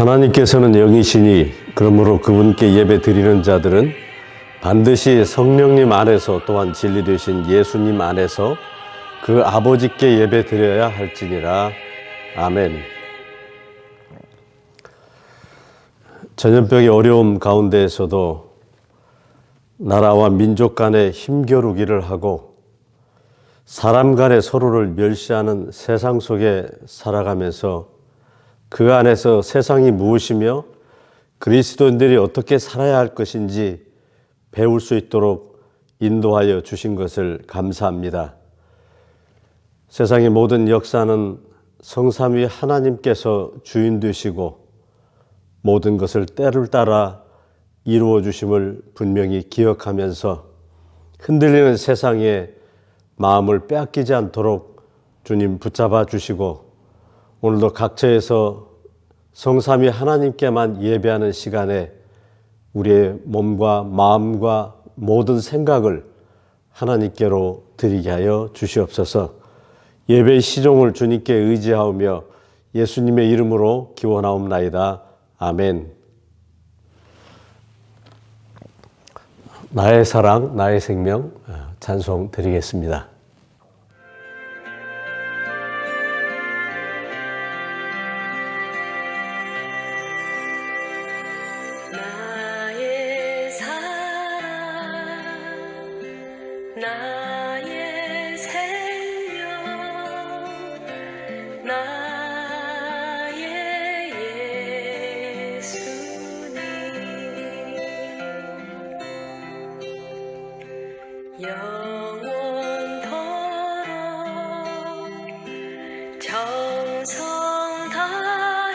하나님께서는 영이시니 그러므로 그분께 예배 드리는 자들은 반드시 성령님 안에서 또한 진리 되신 예수님 안에서 그 아버지께 예배 드려야 할지니라. 아멘. 전염병의 어려움 가운데에서도 나라와 민족 간의 힘겨루기를 하고 사람 간의 서로를 멸시하는 세상 속에 살아가면서 그 안에서 세상이 무엇이며 그리스도인들이 어떻게 살아야 할 것인지 배울 수 있도록 인도하여 주신 것을 감사합니다. 세상의 모든 역사는 성삼위 하나님께서 주인 되시고 모든 것을 때를 따라 이루어 주심을 분명히 기억하면서 흔들리는 세상에 마음을 빼앗기지 않도록 주님 붙잡아 주시고 오늘도 각처에서 성삼위 하나님께만 예배하는 시간에 우리의 몸과 마음과 모든 생각을 하나님께로 드리게 하여 주시옵소서. 예배의 시종을 주님께 의지하오며 예수님의 이름으로 기원하옵나이다. 아멘. 나의 사랑, 나의 생명 찬송 드리겠습니다. 나의 생명, 나의 예수님, 영원토록 정성 다해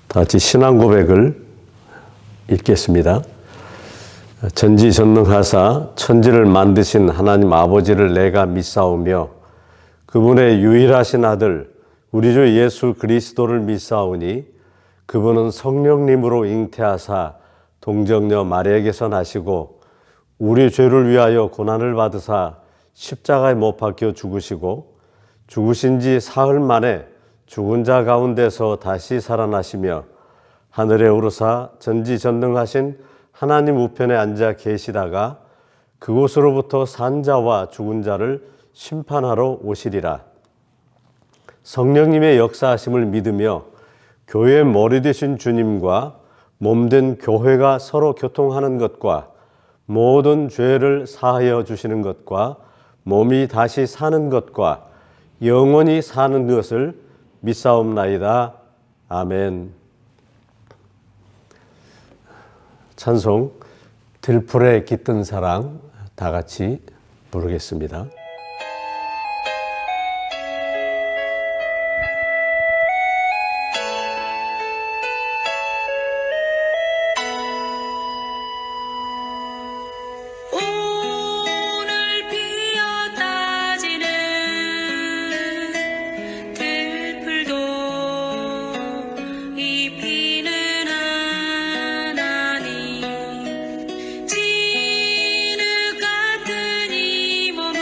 다 같이 신앙 고백을 읽겠습니다. 전지전능하사 천지를 만드신 하나님 아버지를 내가 믿사오며 그분의 유일하신 아들 우리 주 예수 그리스도를 믿사오니 그분은 성령님으로 잉태하사 동정녀 마리아에게서 나시고 우리 죄를 위하여 고난을 받으사 십자가에 못 박혀 죽으시고 죽으신 지 사흘 만에 죽은 자 가운데서 다시 살아나시며 하늘에 오르사 전지전능하신 하나님 우편에 앉아 계시다가 그곳으로부터 산 자와 죽은 자를 심판하러 오시리라. 성령님의 역사하심을 믿으며 교회의 머리 되신 주님과 몸된 교회가 서로 교통하는 것과 모든 죄를 사하여 주시는 것과 몸이 다시 사는 것과 영원히 사는 것을 믿사옵나이다. 아멘. 찬송 들풀에 깃든 사랑 다 같이 부르겠습니다. 진흙 같은 이 몸을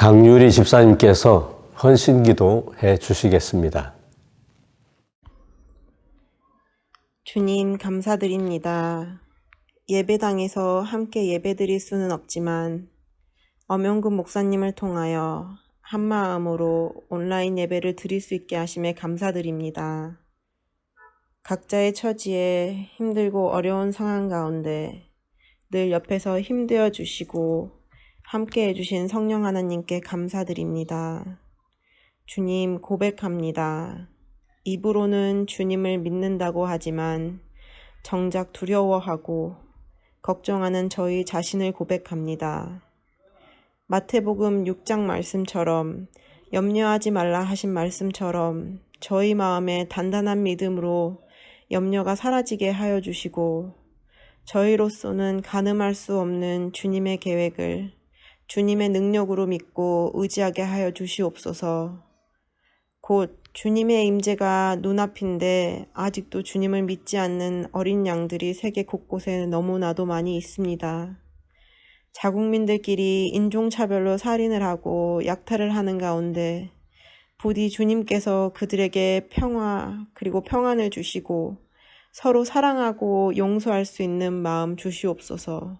강유리 집사님께서 헌신기도 해 주시겠습니다. 주님 감사드립니다. 예배당에서 함께 예배드릴 수는 없지만 엄영근 목사님을 통하여 한마음으로 온라인 예배를 드릴 수 있게 하심에 감사드립니다. 각자의 처지에 힘들고 어려운 상황 가운데 늘 옆에서 힘되어 주시고 함께 해주신 성령 하나님께 감사드립니다. 주님 고백합니다. 입으로는 주님을 믿는다고 하지만 정작 두려워하고 걱정하는 저희 자신을 고백합니다. 마태복음 6장 말씀처럼 염려하지 말라 하신 말씀처럼 저희 마음에 단단한 믿음으로 염려가 사라지게 하여 주시고 저희로서는 가늠할 수 없는 주님의 계획을 주님의 능력으로 믿고 의지하게 하여 주시옵소서. 곧 주님의 임재가 눈앞인데 아직도 주님을 믿지 않는 어린 양들이 세계 곳곳에 너무나도 많이 있습니다. 자국민들끼리 인종차별로 살인을 하고 약탈을 하는 가운데 부디 주님께서 그들에게 평화 그리고 평안을 주시고 서로 사랑하고 용서할 수 있는 마음 주시옵소서.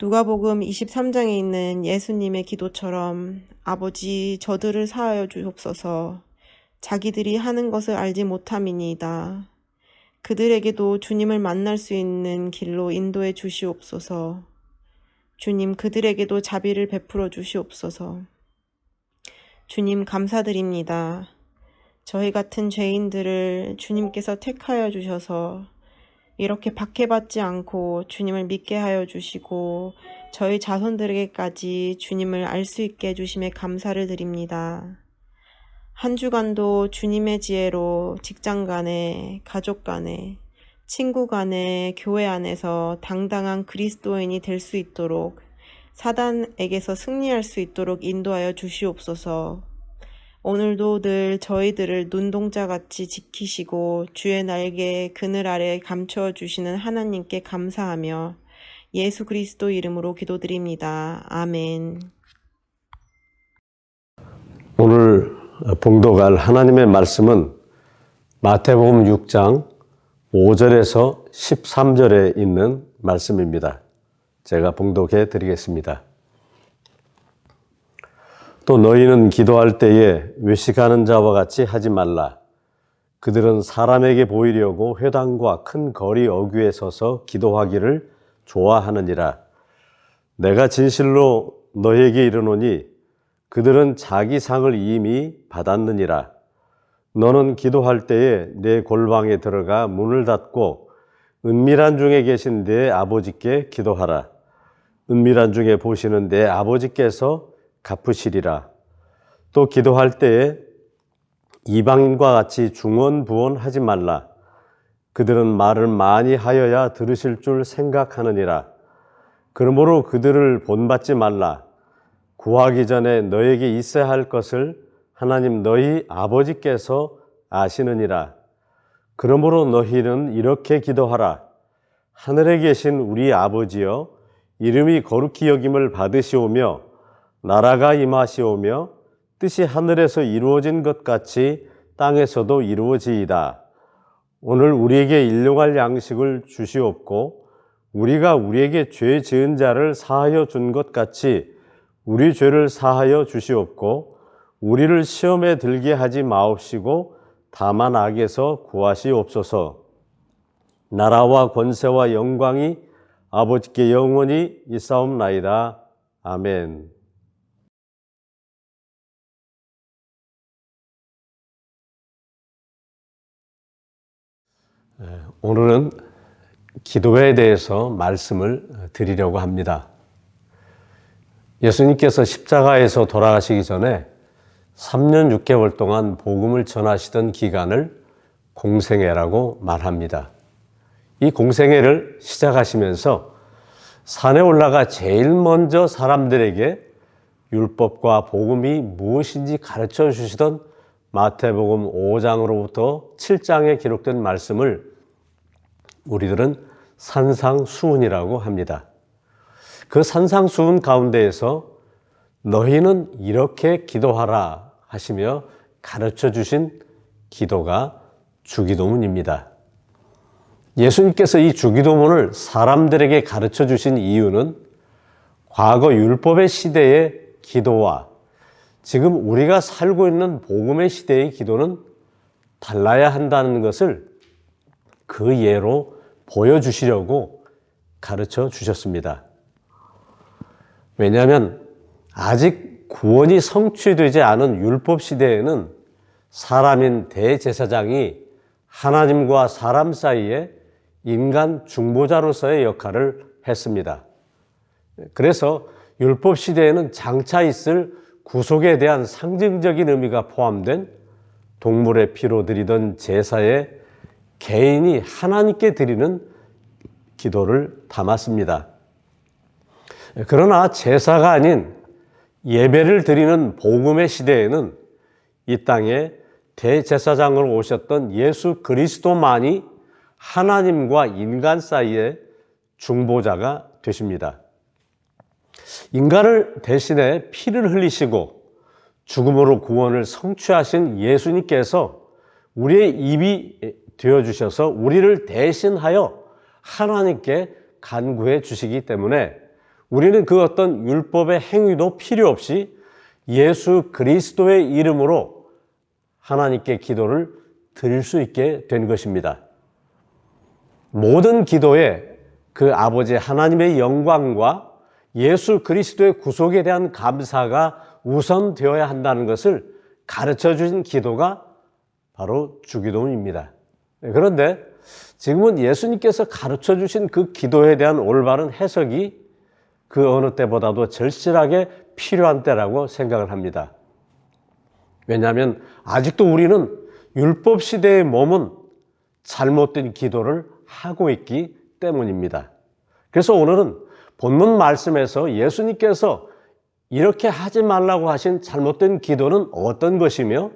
누가복음 23장에 있는 예수님의 기도처럼 아버지 저들을 사하여 주옵소서. 자기들이 하는 것을 알지 못함이니이다. 그들에게도 주님을 만날 수 있는 길로 인도해 주시옵소서. 주님 그들에게도 자비를 베풀어 주시옵소서. 주님 감사드립니다. 저희 같은 죄인들을 주님께서 택하여 주셔서 이렇게 박해받지 않고 주님을 믿게 하여 주시고 저희 자손들에게까지 주님을 알 수 있게 해주심에 감사를 드립니다. 한 주간도 주님의 지혜로 직장 간에, 가족 간에, 친구 간에, 교회 안에서 당당한 그리스도인이 될 수 있도록 사단에게서 승리할 수 있도록 인도하여 주시옵소서. 오늘도 늘 저희들을 눈동자같이 지키시고 주의 날개 그늘 아래 감춰 주시는 하나님께 감사하며 예수 그리스도 이름으로 기도드립니다. 아멘. 오늘 봉독할 하나님의 말씀은 마태복음 6장 5절에서 13절에 있는 말씀입니다. 제가 봉독해 드리겠습니다. 또 너희는 기도할 때에 외식하는 자와 같이 하지 말라. 그들은 사람에게 보이려고 회당과 큰 거리 어귀에 서서 기도하기를 좋아하느니라. 내가 진실로 너희에게 이르노니 그들은 자기 상을 이미 받았느니라. 너는 기도할 때에 내 골방에 들어가 문을 닫고 은밀한 중에 계신 내 아버지께 기도하라. 은밀한 중에 보시는 내 아버지께서 갚으시리라. 또 기도할 때에 이방인과 같이 중언부언하지 말라. 그들은 말을 많이 하여야 들으실 줄 생각하느니라. 그러므로 그들을 본받지 말라. 구하기 전에 너에게 있어야 할 것을 하나님 너희 아버지께서 아시느니라. 그러므로 너희는 이렇게 기도하라. 하늘에 계신 우리 아버지여, 이름이 거룩히 여김을 받으시오며 나라가 임하시오며 뜻이 하늘에서 이루어진 것 같이 땅에서도 이루어지이다. 오늘 우리에게 일용할 양식을 주시옵고 우리가 우리에게 죄 지은 자를 사하여 준 것 같이 우리 죄를 사하여 주시옵고 우리를 시험에 들게 하지 마옵시고 다만 악에서 구하시옵소서. 나라와 권세와 영광이 아버지께 영원히 있사옵나이다. 아멘. 오늘은 기도에 대해서 말씀을 드리려고 합니다. 예수님께서 십자가에서 돌아가시기 전에 3년 6개월 동안 복음을 전하시던 기간을 공생애라고 말합니다. 이 공생애를 시작하시면서 산에 올라가 제일 먼저 사람들에게 율법과 복음이 무엇인지 가르쳐 주시던 마태복음 5장으로부터 7장에 기록된 말씀을 우리들은 산상수훈이라고 합니다. 그 산상수훈 가운데에서 너희는 이렇게 기도하라 하시며 가르쳐 주신 기도가 주기도문입니다. 예수님께서 이 주기도문을 사람들에게 가르쳐 주신 이유는 과거 율법의 시대의 기도와 지금 우리가 살고 있는 복음의 시대의 기도는 달라야 한다는 것을 그 예로 보여주시려고 가르쳐 주셨습니다. 왜냐하면 아직 구원이 성취되지 않은 율법 시대에는 사람인 대제사장이 하나님과 사람 사이에 인간 중보자로서의 역할을 했습니다. 그래서 율법 시대에는 장차 있을 구속에 대한 상징적인 의미가 포함된 동물의 피로 드리던 제사에 개인이 하나님께 드리는 기도를 담았습니다. 그러나 제사가 아닌 예배를 드리는 복음의 시대에는 이 땅에 대제사장으로 오셨던 예수 그리스도만이 하나님과 인간 사이의 중보자가 되십니다. 인간을 대신해 피를 흘리시고 죽음으로 구원을 성취하신 예수님께서 우리의 입이 되어주셔서 우리를 대신하여 하나님께 간구해 주시기 때문에 우리는 그 어떤 율법의 행위도 필요 없이 예수 그리스도의 이름으로 하나님께 기도를 드릴 수 있게 된 것입니다. 모든 기도에 그 아버지 하나님의 영광과 예수 그리스도의 구속에 대한 감사가 우선되어야 한다는 것을 가르쳐 주신 기도가 바로 주기도문입니다. 그런데 지금은 예수님께서 가르쳐 주신 그 기도에 대한 올바른 해석이 그 어느 때보다도 절실하게 필요한 때라고 생각을 합니다. 왜냐하면 아직도 우리는 율법 시대에 머문 잘못된 기도를 하고 있기 때문입니다. 그래서 오늘은 본문 말씀에서 예수님께서 이렇게 하지 말라고 하신 잘못된 기도는 어떤 것이며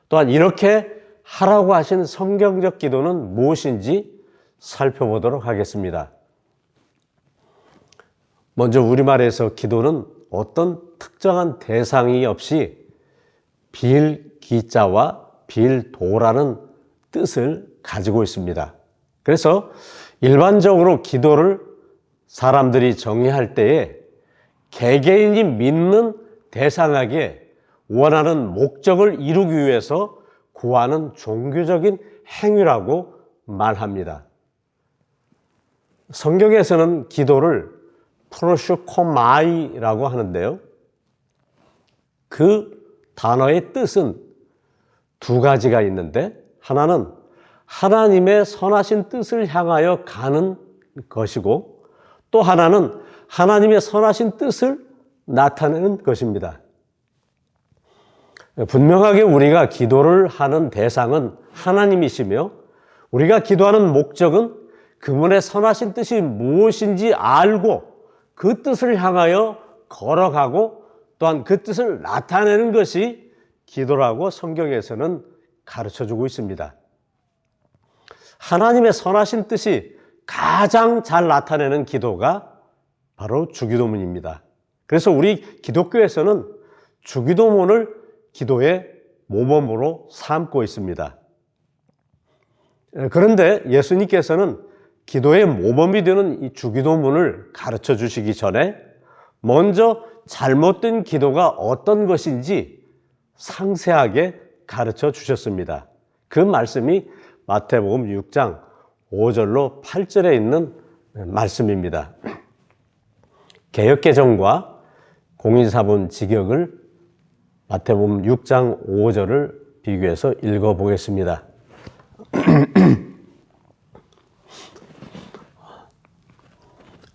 또한 이렇게 하라고 하신 성경적 기도는 무엇인지 살펴보도록 하겠습니다. 먼저 우리말에서 기도는 어떤 특정한 대상이 없이 빌기자와 빌도라는 뜻을 가지고 있습니다. 그래서 일반적으로 기도를 사람들이 정의할 때에 개개인이 믿는 대상에게 원하는 목적을 이루기 위해서 구하는 종교적인 행위라고 말합니다. 성경에서는 기도를 프로슈코마이라고 하는데요. 그 단어의 뜻은 두 가지가 있는데 하나는 하나님의 선하신 뜻을 향하여 가는 것이고 또 하나는 하나님의 선하신 뜻을 나타내는 것입니다. 분명하게 우리가 기도를 하는 대상은 하나님이시며 우리가 기도하는 목적은 그분의 선하신 뜻이 무엇인지 알고 그 뜻을 향하여 걸어가고 또한 그 뜻을 나타내는 것이 기도라고 성경에서는 가르쳐주고 있습니다. 하나님의 선하신 뜻이 가장 잘 나타내는 기도가 바로 주기도문입니다. 그래서 우리 기독교에서는 주기도문을 기도의 모범으로 삼고 있습니다. 그런데 예수님께서는 기도의 모범이 되는 이 주기도문을 가르쳐 주시기 전에 먼저 잘못된 기도가 어떤 것인지 상세하게 가르쳐 주셨습니다. 그 말씀이 마태복음 6장 5절로 8절에 있는 말씀입니다. 개역개정과 공인사본 직역을 마태복음 6장 5절을 비교해서 읽어보겠습니다.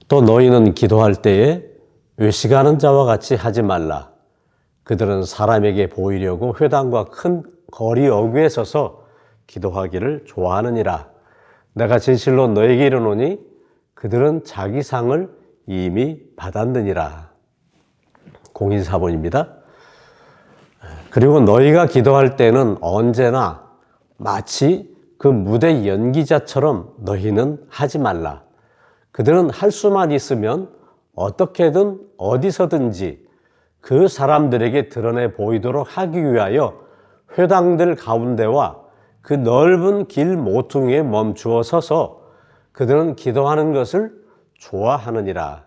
또 너희는 기도할 때에 외식하는 자와 같이 하지 말라. 그들은 사람에게 보이려고 회당과 큰 거리 어귀에 서서 기도하기를 좋아하느니라. 내가 진실로 너에게 이르노니 그들은 자기 상을 이미 받았느니라. 공인사본입니다. 그리고 너희가 기도할 때는 언제나 마치 그 무대 연기자처럼 너희는 하지 말라. 그들은 할 수만 있으면 어떻게든 어디서든지 그 사람들에게 드러내 보이도록 하기 위하여 회당들 가운데와 그 넓은 길 모퉁이에 멈추어 서서 그들은 기도하는 것을 좋아하느니라.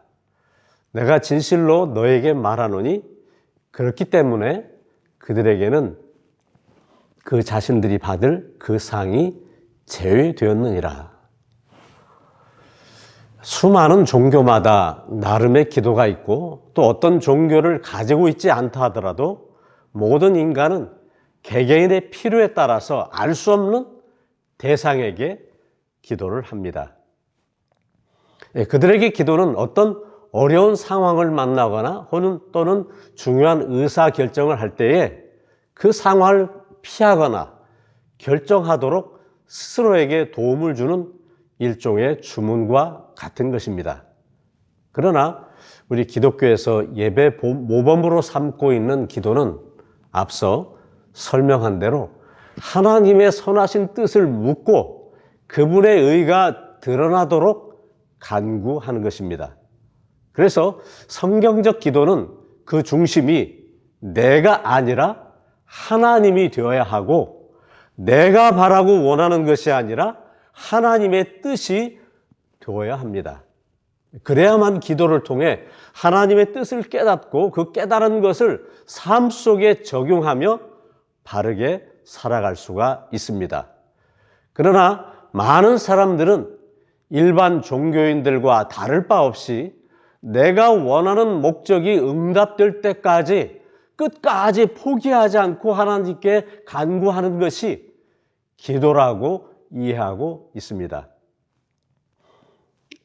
내가 진실로 너에게 말하노니 그렇기 때문에 그들에게는 그 자신들이 받을 그 상이 제외되었느니라. 수많은 종교마다 나름의 기도가 있고 또 어떤 종교를 가지고 있지 않다 하더라도 모든 인간은 개개인의 필요에 따라서 알 수 없는 대상에게 기도를 합니다. 그들에게 기도는 어떤 어려운 상황을 만나거나 또는 중요한 의사결정을 할 때에 그 상황을 피하거나 결정하도록 스스로에게 도움을 주는 일종의 주문과 같은 것입니다. 그러나 우리 기독교에서 예배 모범으로 삼고 있는 기도는 앞서 설명한 대로 하나님의 선하신 뜻을 묻고 그분의 의가 드러나도록 간구하는 것입니다. 그래서 성경적 기도는 그 중심이 내가 아니라 하나님이 되어야 하고 내가 바라고 원하는 것이 아니라 하나님의 뜻이 되어야 합니다. 그래야만 기도를 통해 하나님의 뜻을 깨닫고 그 깨달은 것을 삶 속에 적용하며 바르게 살아갈 수가 있습니다. 그러나 많은 사람들은 일반 종교인들과 다를 바 없이 내가 원하는 목적이 응답될 때까지 끝까지 포기하지 않고 하나님께 간구하는 것이 기도라고 이해하고 있습니다.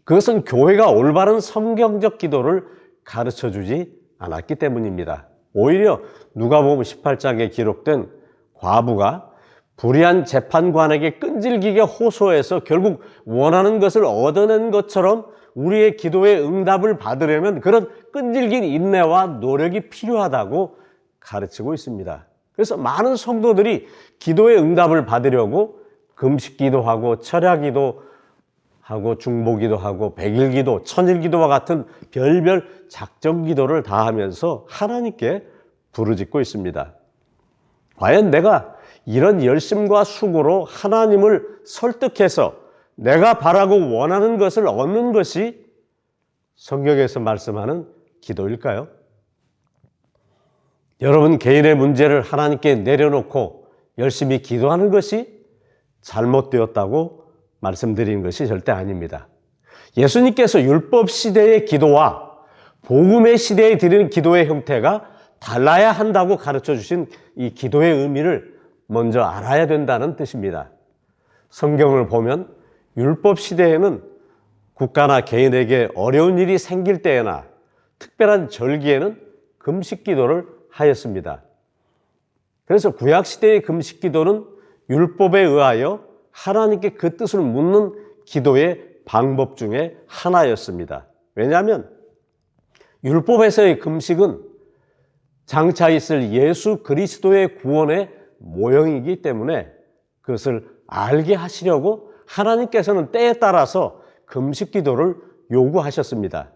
그것은 교회가 올바른 성경적 기도를 가르쳐주지 않았기 때문입니다. 오히려 누가복음 18장에 기록된 과부가 불의한 재판관에게 끈질기게 호소해서 결국 원하는 것을 얻어낸 것처럼 우리의 기도의 응답을 받으려면 그런 끈질긴 인내와 노력이 필요하다고 가르치고 있습니다. 그래서 많은 성도들이 기도의 응답을 받으려고 금식기도하고 철야기도하고 중보기도하고 백일기도, 천일기도와 같은 별별 작정기도를 다 하면서 하나님께 부르짖고 있습니다. 과연 내가 이런 열심과 수고로 하나님을 설득해서 내가 바라고 원하는 것을 얻는 것이 성경에서 말씀하는 기도일까요? 여러분 개인의 문제를 하나님께 내려놓고 열심히 기도하는 것이 잘못되었다고 말씀드리는 것이 절대 아닙니다. 예수님께서 율법 시대의 기도와 복음의 시대에 드리는 기도의 형태가 달라야 한다고 가르쳐 주신 이 기도의 의미를 먼저 알아야 된다는 뜻입니다. 성경을 보면 율법 시대에는 국가나 개인에게 어려운 일이 생길 때에나 특별한 절기에는 금식 기도를 하였습니다. 그래서 구약 시대의 금식 기도는 율법에 의하여 하나님께 그 뜻을 묻는 기도의 방법 중에 하나였습니다. 왜냐하면 율법에서의 금식은 장차 있을 예수 그리스도의 구원의 모형이기 때문에 그것을 알게 하시려고 하나님께서는 때에 따라서 금식 기도를 요구하셨습니다.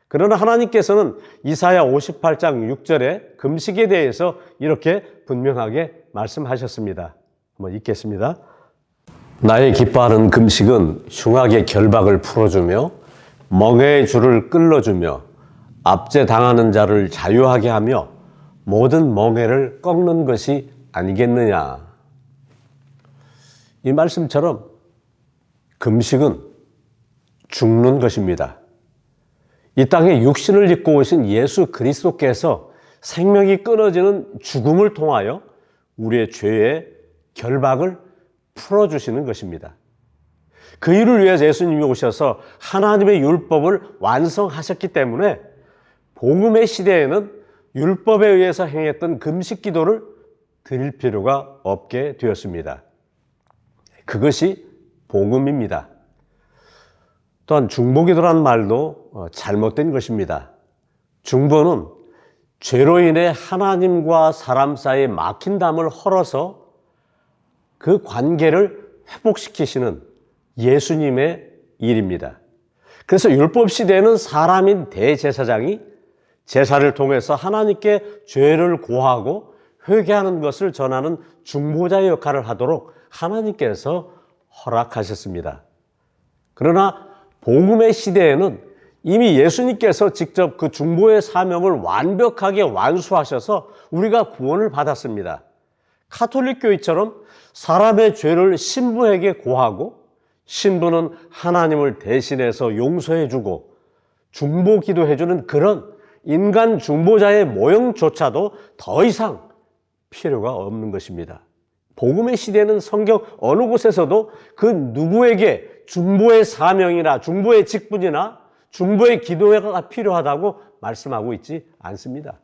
그러나 하나님께서는 이사야 58장 6절에 금식에 대해서 이렇게 분명하게 말씀하셨습니다. 한번 읽겠습니다. 나의 기뻐하는 금식은 흉악의 결박을 풀어주며 멍에의 줄을 끌어주며 압제당하는 자를 자유하게 하며 모든 멍에를 꺾는 것이 아니겠느냐. 이 말씀처럼 금식은 죽는 것입니다. 이 땅에 육신을 입고 오신 예수 그리스도께서 생명이 끊어지는 죽음을 통하여 우리의 죄의 결박을 풀어주시는 것입니다. 그 일을 위해서 예수님이 오셔서 하나님의 율법을 완성하셨기 때문에 복음의 시대에는 율법에 의해서 행했던 금식 기도를 드릴 필요가 없게 되었습니다. 그것이 복음입니다. 또한 중보기도란 말도 잘못된 것입니다. 중보는 죄로 인해 하나님과 사람 사이에 막힌 담을 헐어서 그 관계를 회복시키시는 예수님의 일입니다. 그래서 율법 시대에는 사람인 대제사장이 제사를 통해서 하나님께 죄를 고하고 회개하는 것을 전하는 중보자의 역할을 하도록 하나님께서 허락하셨습니다. 그러나 복음의 시대에는 이미 예수님께서 직접 그 중보의 사명을 완벽하게 완수하셔서 우리가 구원을 받았습니다. 가톨릭 교회처럼 사람의 죄를 신부에게 고하고 신부는 하나님을 대신해서 용서해주고 중보 기도해주는 그런 인간 중보자의 모형조차도 더 이상 필요가 없는 것입니다. 복음의 시대는 성경 어느 곳에서도 그 누구에게 중보의 사명이나 중보의 직분이나 중보의 기도가 필요하다고 말씀하고 있지 않습니다.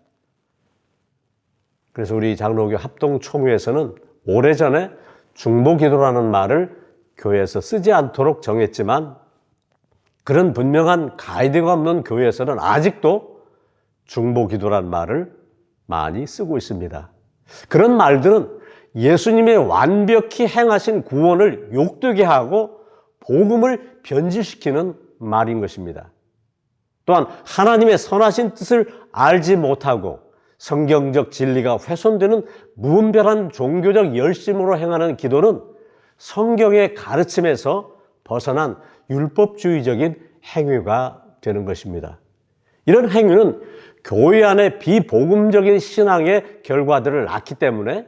그래서 우리 장로교 합동총회에서는 오래전에 중보기도라는 말을 교회에서 쓰지 않도록 정했지만 그런 분명한 가이드가 없는 교회에서는 아직도 중보기도란 말을 많이 쓰고 있습니다. 그런 말들은 예수님의 완벽히 행하신 구원을 욕되게 하고 복음을 변질시키는 말인 것입니다. 또한 하나님의 선하신 뜻을 알지 못하고 성경적 진리가 훼손되는 무분별한 종교적 열심으로 행하는 기도는 성경의 가르침에서 벗어난 율법주의적인 행위가 되는 것입니다. 이런 행위는 교회 안에 비복음적인 신앙의 결과들을 낳기 때문에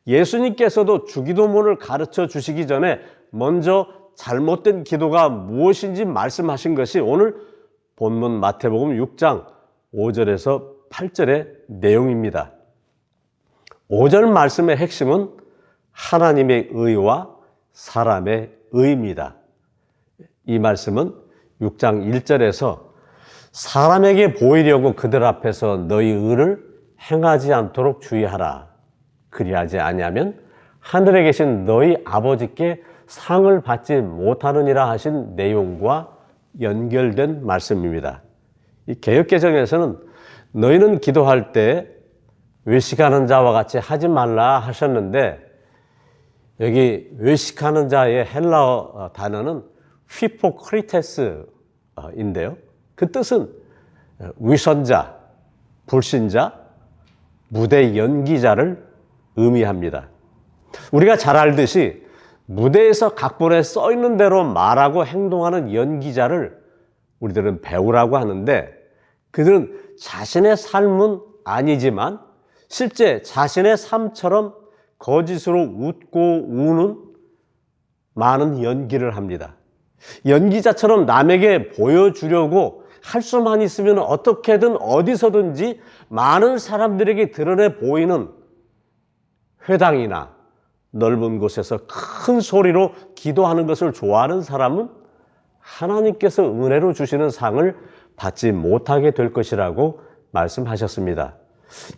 예수님께서도 주기도문을 가르쳐 주시기 전에 먼저 잘못된 기도가 무엇인지 말씀하신 것이 오늘 본문 마태복음 6장 5절에서 8절의 내용입니다. 5절 말씀의 핵심은 하나님의 의와 사람의 의입니다. 이 말씀은 6장 1절에서 사람에게 보이려고 그들 앞에서 너희 의를 행하지 않도록 주의하라. 그리하지 아니하면 하늘에 계신 너희 아버지께 상을 받지 못하느니라 하신 내용과 연결된 말씀입니다. 이 개역개정에서는 너희는 기도할 때 외식하는 자와 같이 하지 말라 하셨는데 여기 외식하는 자의 헬라어 단어는 휘포크리테스인데요. 그 뜻은 위선자, 불신자, 무대 연기자를 의미합니다. 우리가 잘 알듯이 무대에서 각본에 써 있는 대로 말하고 행동하는 연기자를 우리들은 배우라고 하는데 그들은 자신의 삶은 아니지만 실제 자신의 삶처럼 거짓으로 웃고 우는 많은 연기를 합니다. 연기자처럼 남에게 보여주려고 할 수만 있으면 어떻게든 어디서든지 많은 사람들에게 드러내 보이는 회당이나 넓은 곳에서 큰 소리로 기도하는 것을 좋아하는 사람은 하나님께서 은혜로 주시는 상을 받지 못하게 될 것이라고 말씀하셨습니다.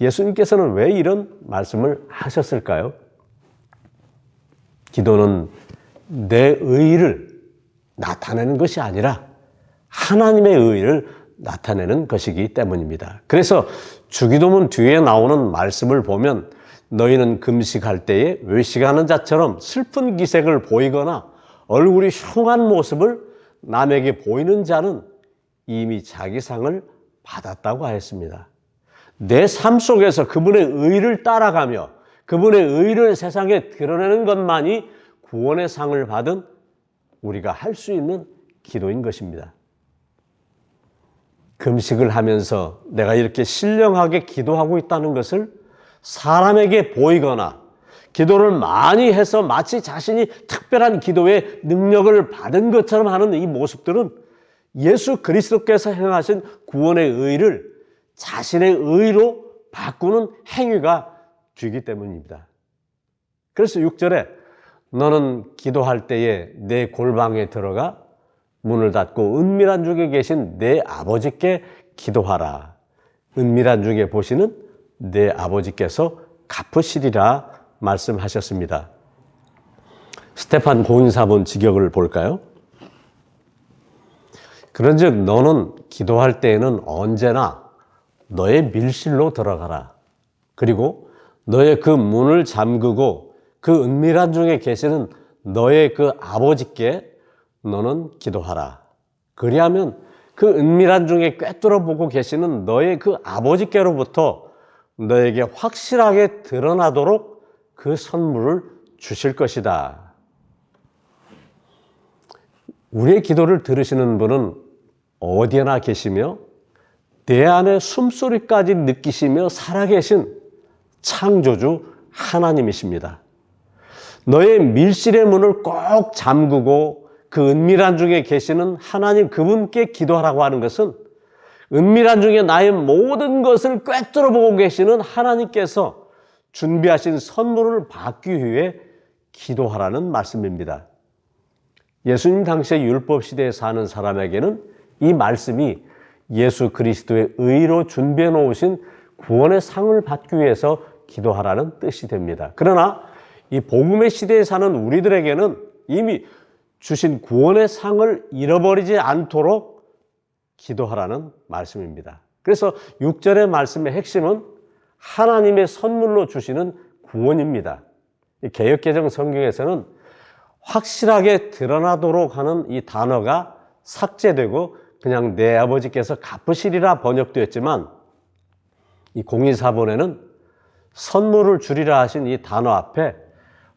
예수님께서는 왜 이런 말씀을 하셨을까요? 기도는 내 의의를 나타내는 것이 아니라 하나님의 의의를 나타내는 것이기 때문입니다. 그래서 주기도문 뒤에 나오는 말씀을 보면 너희는 금식할 때에 외식하는 자처럼 슬픈 기색을 보이거나 얼굴이 흉한 모습을 남에게 보이는 자는 이미 자기 상을 받았다고 하였습니다. 내 삶 속에서 그분의 의를 따라가며 그분의 의를 세상에 드러내는 것만이 구원의 상을 받은 우리가 할 수 있는 기도인 것입니다. 금식을 하면서 내가 이렇게 신령하게 기도하고 있다는 것을 사람에게 보이거나 기도를 많이 해서 마치 자신이 특별한 기도의 능력을 받은 것처럼 하는 이 모습들은 예수 그리스도께서 행하신 구원의 의를 자신의 의로 바꾸는 행위가 되기 때문입니다. 그래서 6절에 너는 기도할 때에 내 골방에 들어가 문을 닫고 은밀한 중에 계신 내 아버지께 기도하라. 은밀한 중에 보시는 내 아버지께서 갚으시리라 말씀하셨습니다. 스테판 보은사본 직역을 볼까요? 그런즉 너는 기도할 때에는 언제나 너의 밀실로 들어가라. 그리고 너의 그 문을 잠그고 그 은밀한 중에 계시는 너의 그 아버지께 너는 기도하라. 그리하면 그 은밀한 중에 꿰뚫어 보고 계시는 너의 그 아버지께로부터 너에게 확실하게 드러나도록 그 선물을 주실 것이다. 우리의 기도를 들으시는 분은 어디에나 계시며 내 안에 숨소리까지 느끼시며 살아계신 창조주 하나님이십니다. 너의 밀실의 문을 꼭 잠그고 그 은밀한 중에 계시는 하나님 그분께 기도하라고 하는 것은 은밀한 중에 나의 모든 것을 꿰뚫어 보고 계시는 하나님께서 준비하신 선물을 받기 위해 기도하라는 말씀입니다. 예수님 당시의 율법 시대에 사는 사람에게는 이 말씀이 예수 그리스도의 의로 준비해 놓으신 구원의 상을 받기 위해서 기도하라는 뜻이 됩니다. 그러나 이 복음의 시대에 사는 우리들에게는 이미 주신 구원의 상을 잃어버리지 않도록 기도하라는 말씀입니다. 그래서 6절의 말씀의 핵심은 하나님의 선물로 주시는 구원입니다. 개역개정 성경에서는 확실하게 드러나도록 하는 이 단어가 삭제되고 그냥 내 아버지께서 갚으시리라 번역되었지만 이 공인사본에는 선물을 주리라 하신 이 단어 앞에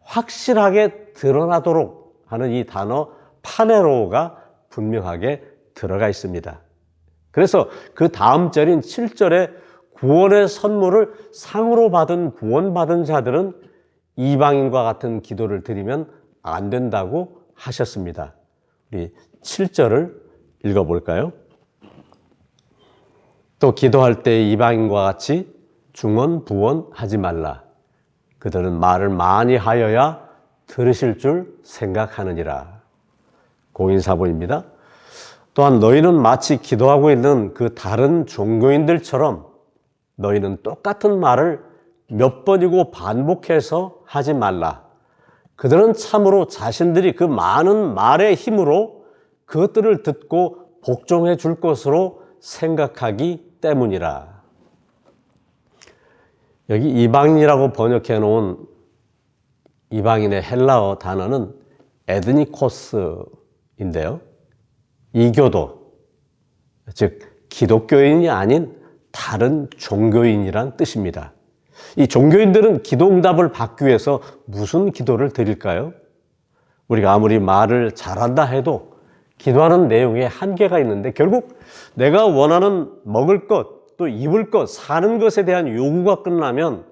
확실하게 드러나도록 하는 이 단어 파네로가 분명하게 들어가 있습니다. 그래서 그 다음 절인 7절에 구원의 선물을 상으로 받은 구원받은 자들은 이방인과 같은 기도를 드리면 안 된다고 하셨습니다. 우리 7절을 읽어볼까요? 또 기도할 때 이방인과 같이 중언부언하지 말라. 그들은 말을 많이 하여야 들으실 줄 생각하느니라. 공인사본입니다. 또한 너희는 마치 기도하고 있는 그 다른 종교인들처럼 너희는 똑같은 말을 몇 번이고 반복해서 하지 말라. 그들은 참으로 자신들이 그 많은 말의 힘으로 그것들을 듣고 복종해 줄 것으로 생각하기 때문이라. 여기 이방인이라고 번역해 놓은 이방인의 헬라어 단어는 에드니코스인데요. 이교도, 즉 기독교인이 아닌 다른 종교인이란 뜻입니다. 이 종교인들은 기도응답을 받기 위해서 무슨 기도를 드릴까요? 우리가 아무리 말을 잘한다 해도 기도하는 내용에 한계가 있는데 결국 내가 원하는 먹을 것, 또 입을 것, 사는 것에 대한 요구가 끝나면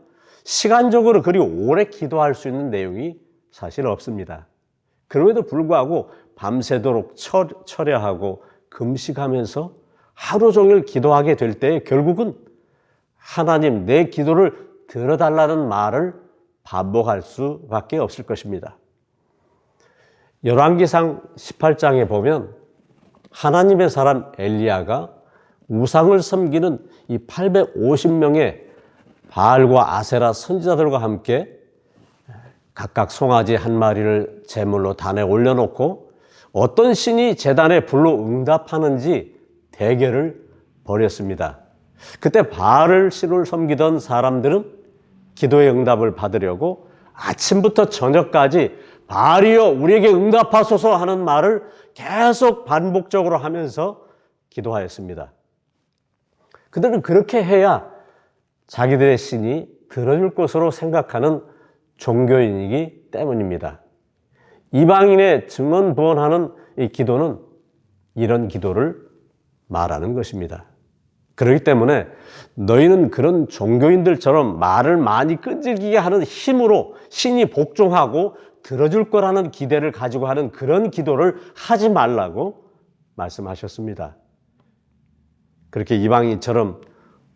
시간적으로 그리 오래 기도할 수 있는 내용이 사실 없습니다. 그럼에도 불구하고 밤새도록 철야하고 금식하면서 하루 종일 기도하게 될 때 결국은 하나님 내 기도를 들어달라는 말을 반복할 수밖에 없을 것입니다. 열왕기상 18장에 보면 하나님의 사람 엘리야가 우상을 섬기는 이 850명의 바알과 아세라 선지자들과 함께 각각 송아지 한 마리를 제물로 단에 올려놓고 어떤 신이 제단에 불로 응답하는지 대결을 벌였습니다. 그때 바알을 신을 섬기던 사람들은 기도의 응답을 받으려고 아침부터 저녁까지 바알이여 우리에게 응답하소서 하는 말을 계속 반복적으로 하면서 기도하였습니다. 그들은 그렇게 해야 자기들의 신이 들어줄 것으로 생각하는 종교인이기 때문입니다. 이방인의 증언부언하는 이 기도는 이런 기도를 말하는 것입니다. 그렇기 때문에 너희는 그런 종교인들처럼 말을 많이 끈질기게 하는 힘으로 신이 복종하고 들어줄 거라는 기대를 가지고 하는 그런 기도를 하지 말라고 말씀하셨습니다. 그렇게 이방인처럼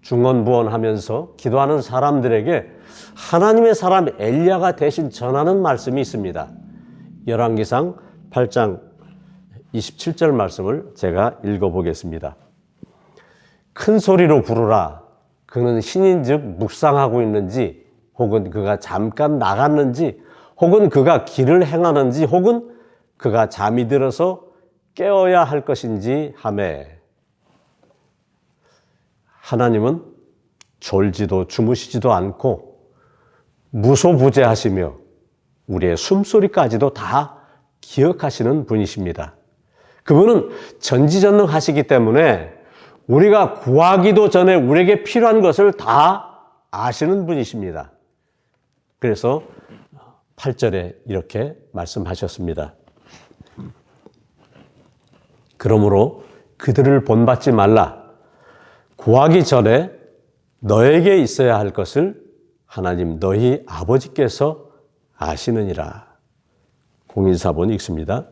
중언부언하면서 기도하는 사람들에게 하나님의 사람 엘리야가 대신 전하는 말씀이 있습니다. 열왕기상 8장 27절 말씀을 제가 읽어보겠습니다. 큰 소리로 부르라. 그는 신인즉 묵상하고 있는지 혹은 그가 잠깐 나갔는지 혹은 그가 길을 행하는지 혹은 그가 잠이 들어서 깨어야 할 것인지 하매. 하나님은 졸지도 주무시지도 않고 무소부재하시며 우리의 숨소리까지도 다 기억하시는 분이십니다. 그분은 전지전능하시기 때문에 우리가 구하기도 전에 우리에게 필요한 것을 다 아시는 분이십니다. 그래서 8절에 이렇게 말씀하셨습니다. 그러므로 그들을 본받지 말라. 구하기 전에 너에게 있어야 할 것을 하나님 너희 아버지께서 아시느니라. 공인사본 읽습니다.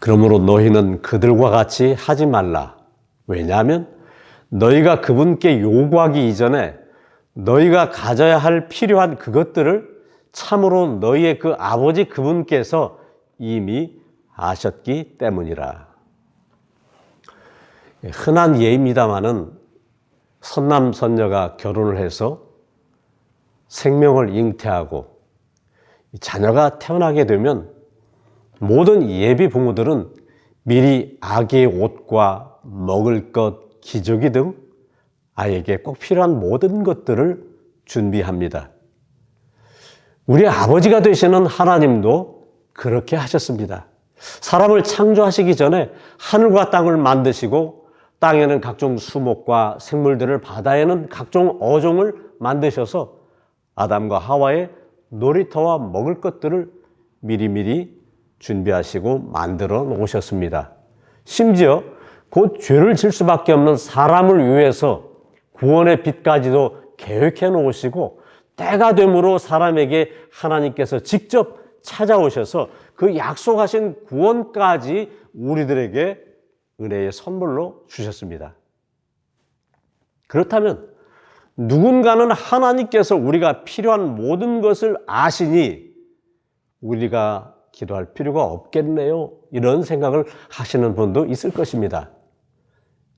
그러므로 너희는 그들과 같이 하지 말라. 왜냐하면 너희가 그분께 요구하기 이전에 너희가 가져야 할 필요한 그것들을 참으로 너희의 그 아버지 그분께서 이미 아셨기 때문이라. 흔한 예입니다마는 선남 선녀가 결혼을 해서 생명을 잉태하고 자녀가 태어나게 되면 모든 예비 부모들은 미리 아기의 옷과 먹을 것, 기저귀 등 아이에게 꼭 필요한 모든 것들을 준비합니다. 우리 아버지가 되시는 하나님도 그렇게 하셨습니다. 사람을 창조하시기 전에 하늘과 땅을 만드시고 땅에는 각종 수목과 생물들을, 바다에는 각종 어종을 만드셔서 아담과 하와의 놀이터와 먹을 것들을 미리미리 준비하시고 만들어 놓으셨습니다. 심지어 곧 죄를 질 수밖에 없는 사람을 위해서 구원의 빛까지도 계획해 놓으시고 때가 되므로 사람에게 하나님께서 직접 찾아오셔서 그 약속하신 구원까지 우리들에게 은혜의 선물로 주셨습니다. 그렇다면 누군가는 하나님께서 우리가 필요한 모든 것을 아시니 우리가 기도할 필요가 없겠네요. 이런 생각을 하시는 분도 있을 것입니다.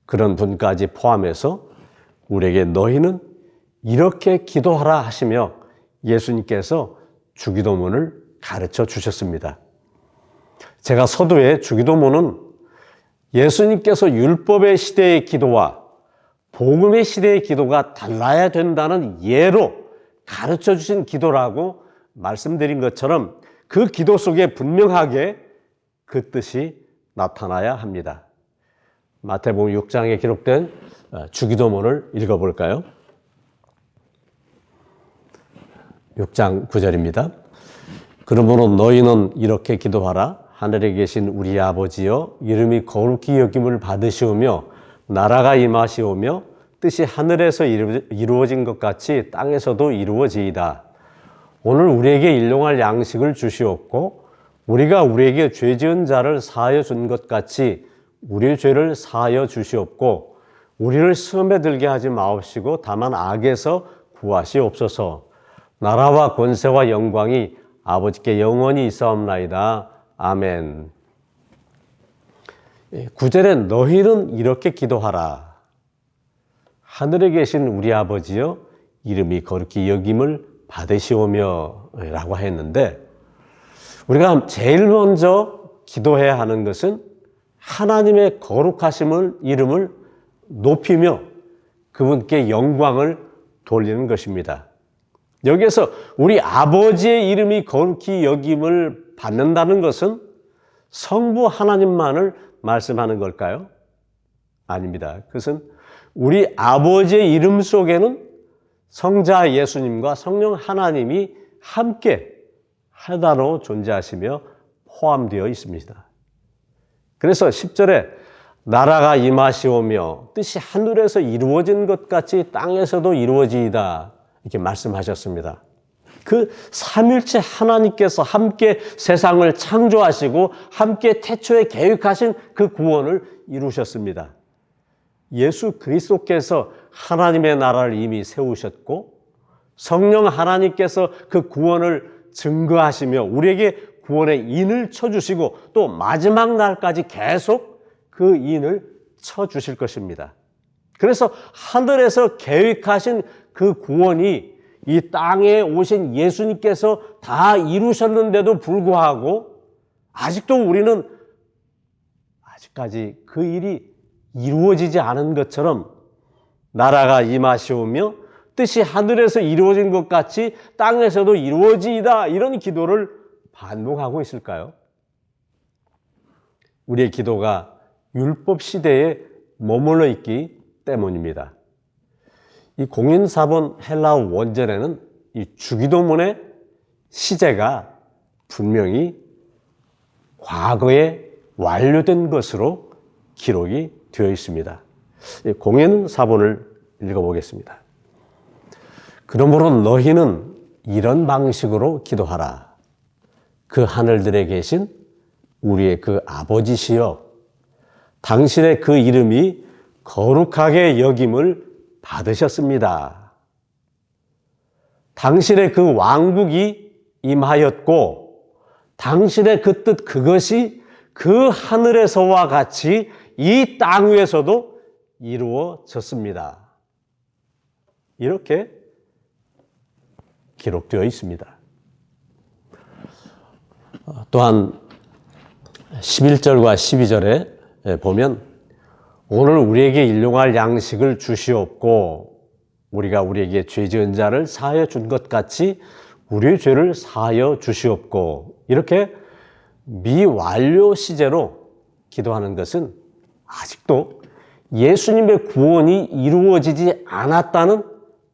그런 분까지 포함해서 우리에게 너희는 이렇게 기도하라 하시며 예수님께서 주기도문을 가르쳐 주셨습니다. 제가 서두에 주기도문은 예수님께서 율법의 시대의 기도와 복음의 시대의 기도가 달라야 된다는 예로 가르쳐 주신 기도라고 말씀드린 것처럼 그 기도 속에 분명하게 그 뜻이 나타나야 합니다. 마태복음 6장에 기록된 주기도문을 읽어볼까요? 6장 9절입니다. 그러므로 너희는 이렇게 기도하라. 하늘에 계신 우리 아버지여, 이름이 거룩히 여김을 받으시오며 나라가 임하시오며 뜻이 하늘에서 이루어진 것 같이 땅에서도 이루어지이다. 오늘 우리에게 일용할 양식을 주시옵고 우리가 우리에게 죄 지은 자를 사하여 준 것 같이 우리의 죄를 사하여 주시옵고 우리를 시험에 들게 하지 마옵시고 다만 악에서 구하시옵소서. 나라와 권세와 영광이 아버지께 영원히 있사옵나이다. 아멘. 9절에 너희는 이렇게 기도하라. 하늘에 계신 우리 아버지여, 이름이 거룩히 여김을 받으시오며 라고 했는데, 우리가 제일 먼저 기도해야 하는 것은 하나님의 거룩하심을, 이름을 높이며 그분께 영광을 돌리는 것입니다. 여기에서 우리 아버지의 이름이 거룩히 여김을 받는다는 것은 성부 하나님만을 말씀하는 걸까요? 아닙니다. 그것은 우리 아버지의 이름 속에는 성자 예수님과 성령 하나님이 함께 하나로 존재하시며 포함되어 있습니다. 그래서 10절에 나라가 임하시오며 뜻이 하늘에서 이루어진 것 같이 땅에서도 이루어지이다. 이렇게 말씀하셨습니다. 그 삼일체 하나님께서 함께 세상을 창조하시고 함께 태초에 계획하신 그 구원을 이루셨습니다. 예수 그리스도께서 하나님의 나라를 이미 세우셨고 성령 하나님께서 그 구원을 증거하시며 우리에게 구원의 인을 쳐주시고 또 마지막 날까지 계속 그 인을 쳐주실 것입니다. 그래서 하늘에서 계획하신 그 구원이 이 땅에 오신 예수님께서 다 이루셨는데도 불구하고 아직도 우리는 아직까지 그 일이 이루어지지 않은 것처럼 나라가 임하시오며 뜻이 하늘에서 이루어진 것 같이 땅에서도 이루어지이다 이런 기도를 반복하고 있을까요? 우리의 기도가 율법 시대에 머물러 있기 때문입니다. 이 공인사본 헬라어 원전에는 이 주기도문의 시제가 분명히 과거에 완료된 것으로 기록이 되어 있습니다. 공인사본을 읽어보겠습니다. 그러므로 너희는 이런 방식으로 기도하라. 그 하늘들에 계신 우리의 그 아버지시여, 당신의 그 이름이 거룩하게 여김을 받으셨습니다. 당신의 그 왕국이 임하였고 당신의 그 뜻 그것이 그 하늘에서와 같이 이 땅 위에서도 이루어졌습니다. 이렇게 기록되어 있습니다. 또한 11절과 12절에 보면 오늘 우리에게 일용할 양식을 주시옵고 우리가 우리에게 죄 지은 자를 사하여 준 것 같이 우리의 죄를 사하여 주시옵고, 이렇게 미완료 시제로 기도하는 것은 아직도 예수님의 구원이 이루어지지 않았다는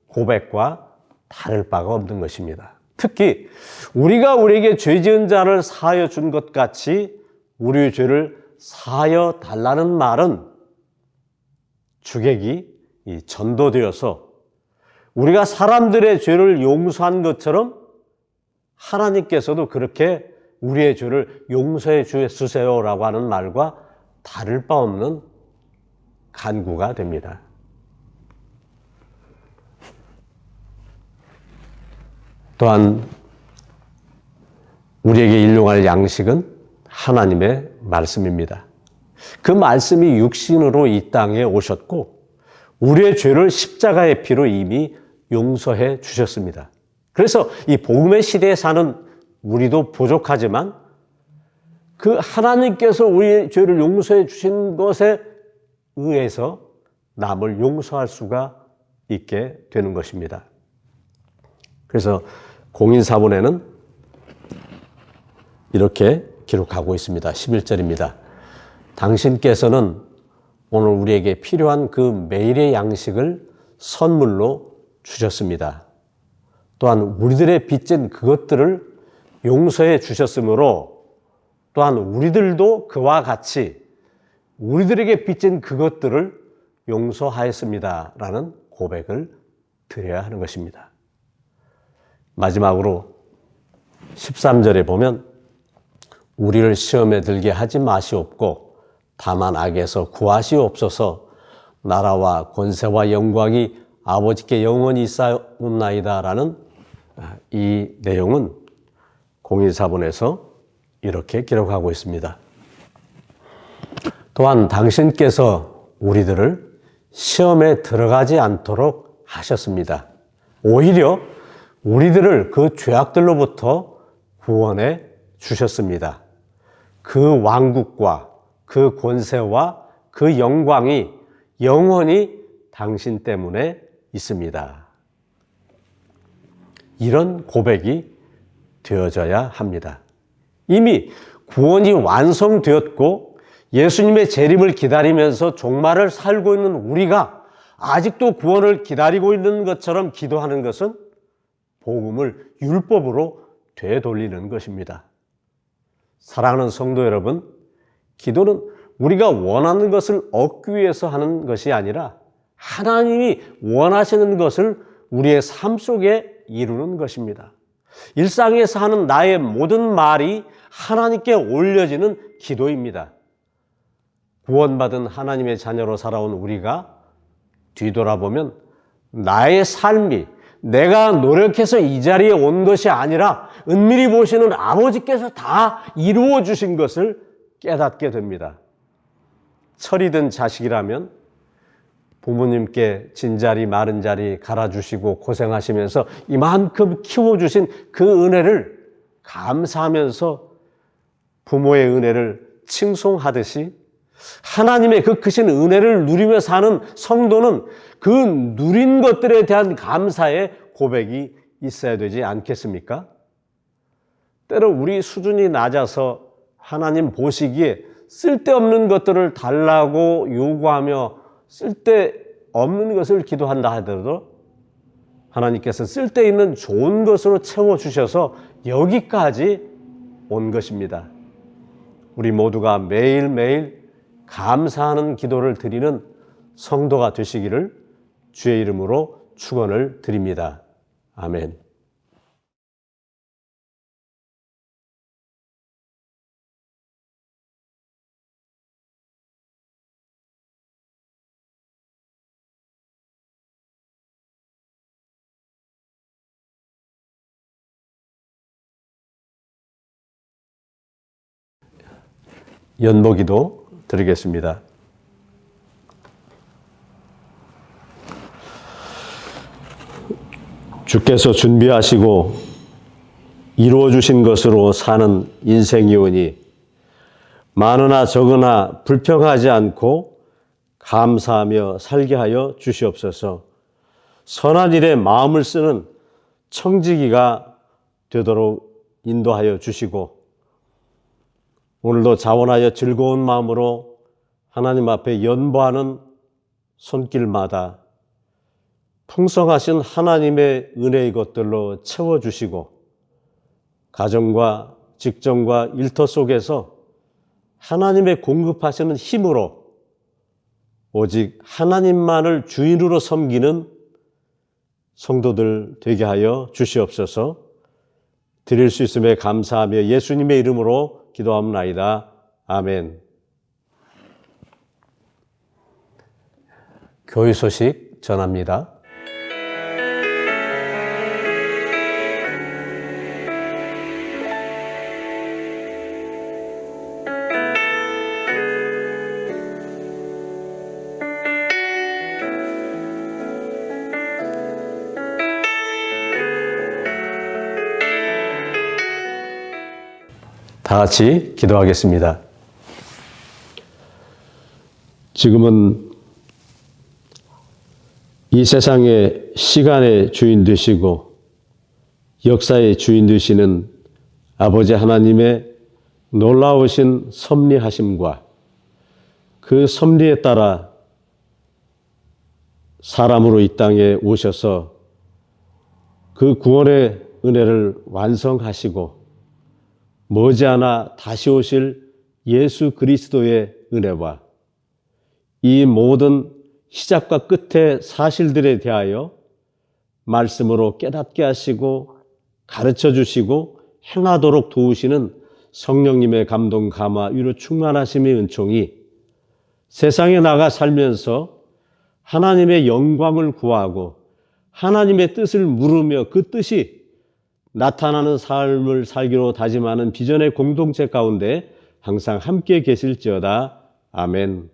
고백과 다를 바가 없는 것입니다. 특히 우리가 우리에게 죄 지은 자를 사하여 준 것 같이 우리의 죄를 사하여 달라는 말은 주객이 전도되어서 우리가 사람들의 죄를 용서한 것처럼 하나님께서도 그렇게 우리의 죄를 용서해 주세요라고 하는 말과 다를 바 없는 간구가 됩니다. 또한 우리에게 일용할 양식은 하나님의 말씀입니다. 그 말씀이 육신으로 이 땅에 오셨고 우리의 죄를 십자가의 피로 이미 용서해 주셨습니다. 그래서 이 복음의 시대에 사는 우리도 부족하지만 그 하나님께서 우리의 죄를 용서해 주신 것에 의해서 남을 용서할 수가 있게 되는 것입니다. 그래서 공인사본에는 이렇게 기록하고 있습니다. 11절입니다. 당신께서는 오늘 우리에게 필요한 그 매일의 양식을 선물로 주셨습니다. 또한 우리들의 빚진 그것들을 용서해 주셨으므로 또한 우리들도 그와 같이 우리들에게 빚진 그것들을 용서하였습니다. 라는 고백을 드려야 하는 것입니다. 마지막으로 13절에 보면 우리를 시험에 들게 하지 마시옵고 다만 악에서 구하시옵소서. 나라와 권세와 영광이 아버지께 영원히 있사옵나이다 라는 이 내용은 공인사본에서 이렇게 기록하고 있습니다. 또한 당신께서 우리들을 시험에 들어가지 않도록 하셨습니다. 오히려 우리들을 그 죄악들로부터 구원해 주셨습니다. 그 왕국과 그 권세와 그 영광이 영원히 당신 때문에 있습니다. 이런 고백이 되어져야 합니다. 이미 구원이 완성되었고 예수님의 재림을 기다리면서 종말을 살고 있는 우리가 아직도 구원을 기다리고 있는 것처럼 기도하는 것은 복음을 율법으로 되돌리는 것입니다. 사랑하는 성도 여러분, 기도는 우리가 원하는 것을 얻기 위해서 하는 것이 아니라 하나님이 원하시는 것을 우리의 삶 속에 이루는 것입니다. 일상에서 하는 나의 모든 말이 하나님께 올려지는 기도입니다. 구원받은 하나님의 자녀로 살아온 우리가 뒤돌아보면 나의 삶이 내가 노력해서 이 자리에 온 것이 아니라 은밀히 보시는 아버지께서 다 이루어 주신 것을 깨닫게 됩니다. 철이 든 자식이라면 부모님께 진자리 마른 자리 갈아주시고 고생하시면서 이만큼 키워주신 그 은혜를 감사하면서 부모의 은혜를 칭송하듯이 하나님의 그 크신 은혜를 누리며 사는 성도는 그 누린 것들에 대한 감사의 고백이 있어야 되지 않겠습니까? 때로 우리 수준이 낮아서 하나님 보시기에 쓸데없는 것들을 달라고 요구하며 쓸데없는 것을 기도한다 하더라도 하나님께서 쓸데있는 좋은 것으로 채워주셔서 여기까지 온 것입니다. 우리 모두가 매일매일 감사하는 기도를 드리는 성도가 되시기를 주의 이름으로 축원을 드립니다. 아멘. 연보기도 드리겠습니다. 주께서 준비하시고 이루어 주신 것으로 사는 인생이오니 많으나 적으나 불평하지 않고 감사하며 살게 하여 주시옵소서. 선한 일에 마음을 쓰는 청지기가 되도록 인도하여 주시고 오늘도 자원하여 즐거운 마음으로 하나님 앞에 연보하는 손길마다 풍성하신 하나님의 은혜의 것들로 채워주시고 가정과 직장과 일터 속에서 하나님의 공급하시는 힘으로 오직 하나님만을 주인으로 섬기는 성도들 되게 하여 주시옵소서. 드릴 수 있음에 감사하며 예수님의 이름으로 기도합나이다. 아멘. 교회 소식 전합니다. 다 같이 기도하겠습니다. 지금은 이 세상의 시간의 주인 되시고 역사의 주인 되시는 아버지 하나님의 놀라우신 섭리하심과 그 섭리에 따라 사람으로 이 땅에 오셔서 그 구원의 은혜를 완성하시고 머지않아 다시 오실 예수 그리스도의 은혜와 이 모든 시작과 끝의 사실들에 대하여 말씀으로 깨닫게 하시고 가르쳐 주시고 행하도록 도우시는 성령님의 감동, 감화, 위로 충만하심의 은총이 세상에 나가 살면서 하나님의 영광을 구하고 하나님의 뜻을 물으며 그 뜻이 나타나는 삶을 살기로 다짐하는 비전의 공동체 가운데 항상 함께 계실지어다. 아멘.